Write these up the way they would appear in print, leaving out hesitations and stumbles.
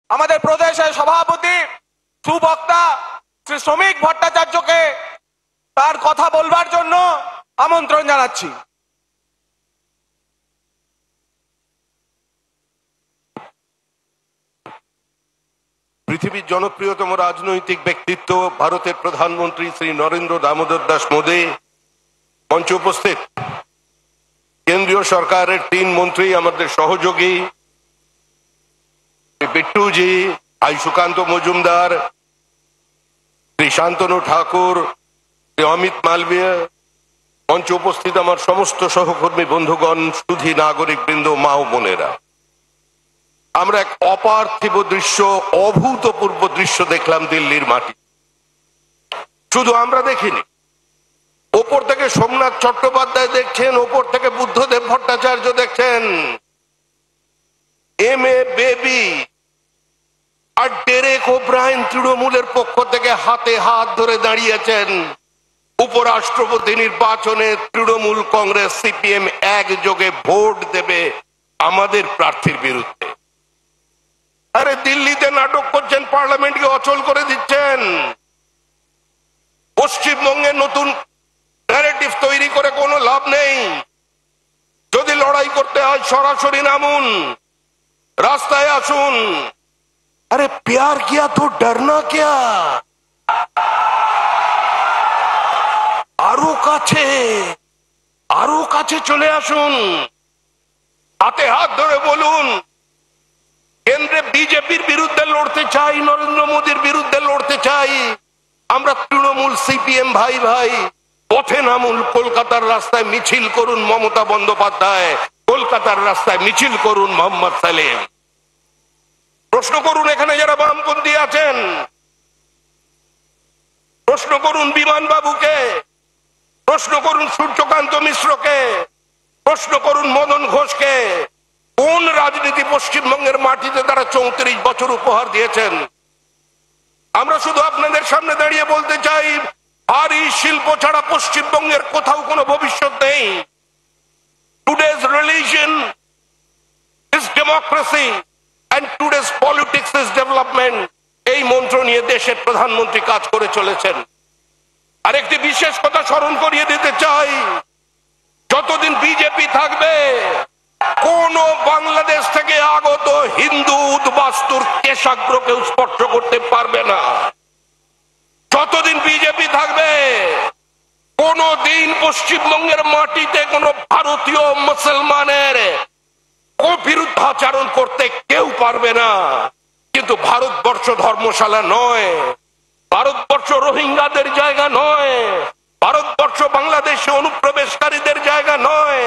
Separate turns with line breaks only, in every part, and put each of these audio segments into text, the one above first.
আমাদের প্রদেশের সভাপতি সুবক্তা শ্রী শ্রমিক ভট্টাচার্যকে তার কথা বলবার জন্য আমন্ত্রণ জানাচ্ছি।
পৃথিবীর জনপ্রিয়তম রাজনৈতিক ব্যক্তিত্ব ভারতের প্রধানমন্ত্রী শ্রী নরেন্দ্র দামোদর দাস মোদী মঞ্চে উপস্থিত, কেন্দ্রীয় সরকারের 3 মন্ত্রী, আমাদের সহযোগী বিট্টুজি, ভাই সুকান্ত মজুমদার, শ্রী শান্তনু ঠাকুর, শ্রী অমিত মালবিয়া, মঞ্চে উপস্থিত আমার সমস্ত সহকর্মী বন্ধুগণ, সুধী নাগরিক বৃন্দ, মা ও বোনেরা, আমরা এক অপার্থিব দৃশ্য, অভূতপূর্ব দৃশ্য দেখলাম দিল্লির মাটি। শুধু আমরা দেখিনি, ওপর থেকে সোমনাথ চট্টোপাধ্যায় দেখছেন, ওপর থেকে বুদ্ধদেব ভট্টাচার্য দেখছেন, এম.এ. বেবি আর ডেরেক ওব্রায়েন তৃণমূলের পক্ষ থেকে হাতে হাত ধরে দাঁড়িয়েছেন। উপরাষ্ট্রপতি নির্বাচনে তৃণমূল, কংগ্রেস, সিপিএম একযোগে ভোট দেবে আমাদের প্রার্থীর বিরুদ্ধে। আরে দিল্লিতে নাটক করছেন, পার্লামেন্টকে অচল করে দিচ্ছেন। পশ্চিমবঙ্গে নতুন ন্যারেটিভ তৈরি করে কোনো লাভ নেই। যদি লড়াই করতে হয় সরাসরি নামুন, রাস্তায় আসুন। আরে প্যার কিয়া তো ডরনা ক্যা? আরো কাছে চলে আসুন, হাতে হাত ধরে বলুন, কেন্দ্রে বিজেপির বিরুদ্ধে লড়তে চাই, নরেন্দ্র মোদীর বিরুদ্ধে লড়তে চাই। আমরা তৃণমূল, সিপিএম ভাই ভাই, পথে নামুন। কলকাতার রাস্তায় মিছিল করুন মমতা বন্দ্যোপাধ্যায়, কলকাতার রাস্তায় মিছিল করুন মোহাম্মদ সালেম। প্রশ্ন করুন এখানে যারা বামপন্থী আছেন, প্রশ্ন করুন বিমান বাবুকে, প্রশ্ন করুন সূর্যকান্ত মিশ্রকে, প্রশ্ন করুন মদন ঘোষকে। কোন রাজনীতি পশ্চিমবঙ্গের মাটিতে তারা 34 বছর উপহার দিয়েছেন? আমরা শুধু আপনাদের সামনে দাঁড়িয়ে বলতে চাই, ভারী শিল্প ছাড়া পশ্চিমবঙ্গের কোথাও কোনো ভবিষ্যৎ নেই। Today's religion is democracy and today's politics is development। এই মন্ত্র নিয়ে দেশের প্রধানমন্ত্রী কাজ করে চলেছেন। আরেকটি বিশেষ কথা স্মরণ করিয়ে দিতে চাই, যতদিন বিজেপি থাকবে কোন বাংলাদেশ থেকে আগত হিন্দু উদ্বাস্তুর কেশাগ্রকে স্পর্শ করতে পারবে না। যতদিন বিজেপি থাকবে কোন দিন পশ্চিমবঙ্গের মাটিতে কোন ভারতীয় মুসলমানের বিরুদ্ধাচরণ করতে কেউ পারবে না। কিন্তু ভারতবর্ষ ধর্মশালা নয়, ভারতবর্ষ রোহিঙ্গাদের জায়গা নয়, ভারতবর্ষ বাংলাদেশে অনুপ্রবেশকারীদের জায়গা নয়।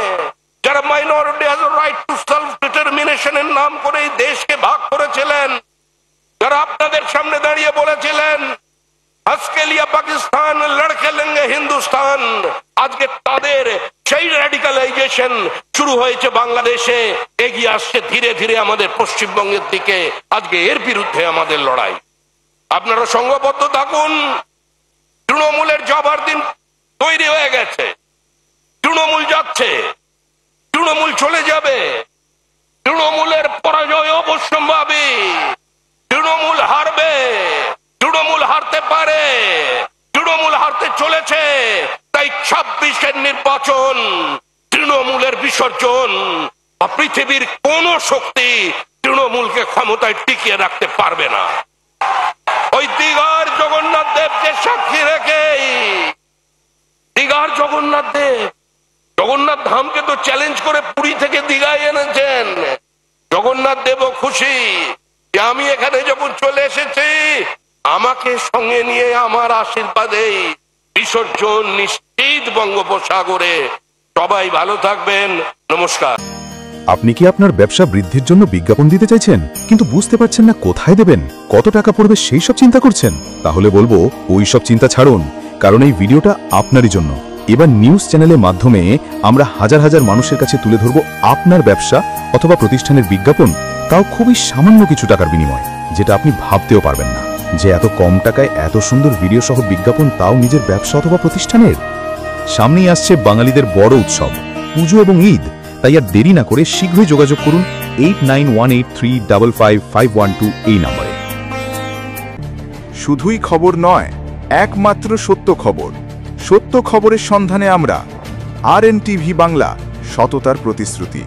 যারা minority has right to self ডিটারমিনেশনের নাম করে এই দেশকে ভাগ করেছিলেন, যারা আপনাদের সামনে দাঁড়িয়ে বলেছিলেন আজকে লিয়া পাকিস্তান, লড়কে লেঙ্গে হিন্দুস্তান, আজকে তাদের সেই র্যাডিকালাইজেশন শুরু হয়েছে বাংলাদেশে, এগিয়ে আসছে ধীরে ধীরে আমাদের পশ্চিমবঙ্গের দিকে। আজকে এর বিরুদ্ধে আমাদের লড়াই। আপনারা সংঘবদ্ধ থাকুন। তৃণমূলের যাবার দিন তৈরি হয়ে গেছে। তৃণমূল যাচ্ছে, তৃণমূল চলে যাবে, তৃণমূলের পরাজয় অবশ্যম্ভাবী। তৃণমূল হারবে, তৃণমূল হারতে পারে, তৃণমূল হারতে চলেছে। তাই 26-এর নির্বাচন তৃণমূলের বিসর্জন। পৃথিবীর কোন শক্তি তৃণমূলকে ক্ষমতায় টিকিয়ে রাখতে পারবে না। ওই দীঘার জগন্নাথ দেবকে সাক্ষী রেখে, দীঘার জগন্নাথ দেব জগন্নাথ ধামকে তো চ্যালেঞ্জ করে পুরী থেকে দীঘায় এনেছেন। জগন্নাথ দেবও খুশি যে আমি এখানে যখন চলে এসেছি আমাকে সঙ্গে নিয়ে আমার আশীর্বাদে বিসর্জন নিশ্চিত বঙ্গোপসাগরে। সবাই ভালো থাকবেন, নমস্কার।
আপনি কি আপনার ব্যবসা বৃদ্ধির জন্য বিজ্ঞাপন দিতে চাইছেন, কিন্তু বুঝতে পারছেন না কোথায় দেবেন, কত টাকা পড়বে সেই সব চিন্তা করছেন? তাহলে বলবো ওই সব চিন্তা ছাড়ুন, কারণ এই ভিডিওটা আপনারই জন্য। এবার নিউজ চ্যানেলের মাধ্যমে আমরা হাজার হাজার মানুষের কাছে তুলে ধরবো আপনার ব্যবসা অথবা প্রতিষ্ঠানের বিজ্ঞাপন, তাও খুবই সামান্য কিছু টাকার বিনিময়, যেটা আপনি ভাবতেও পারবেন না যে এত কম টাকায় এত সুন্দর ভিডিও সহ বিজ্ঞাপন, তাও নিজের ব্যবসা অথবা প্রতিষ্ঠানের। সামনেই আসছে বাঙালিদের বড় উৎসব পুজো এবং ঈদ, তাই আর দেরি না করে শীঘ্রই যোগাযোগ করুন 8918355512 এই নম্বরে।
শুধুই খবর নয়, একমাত্র সত্য খবর। সত্য খবরের সন্ধানে আমরা RNTV বাংলা, সততার প্রতিশ্রুতি।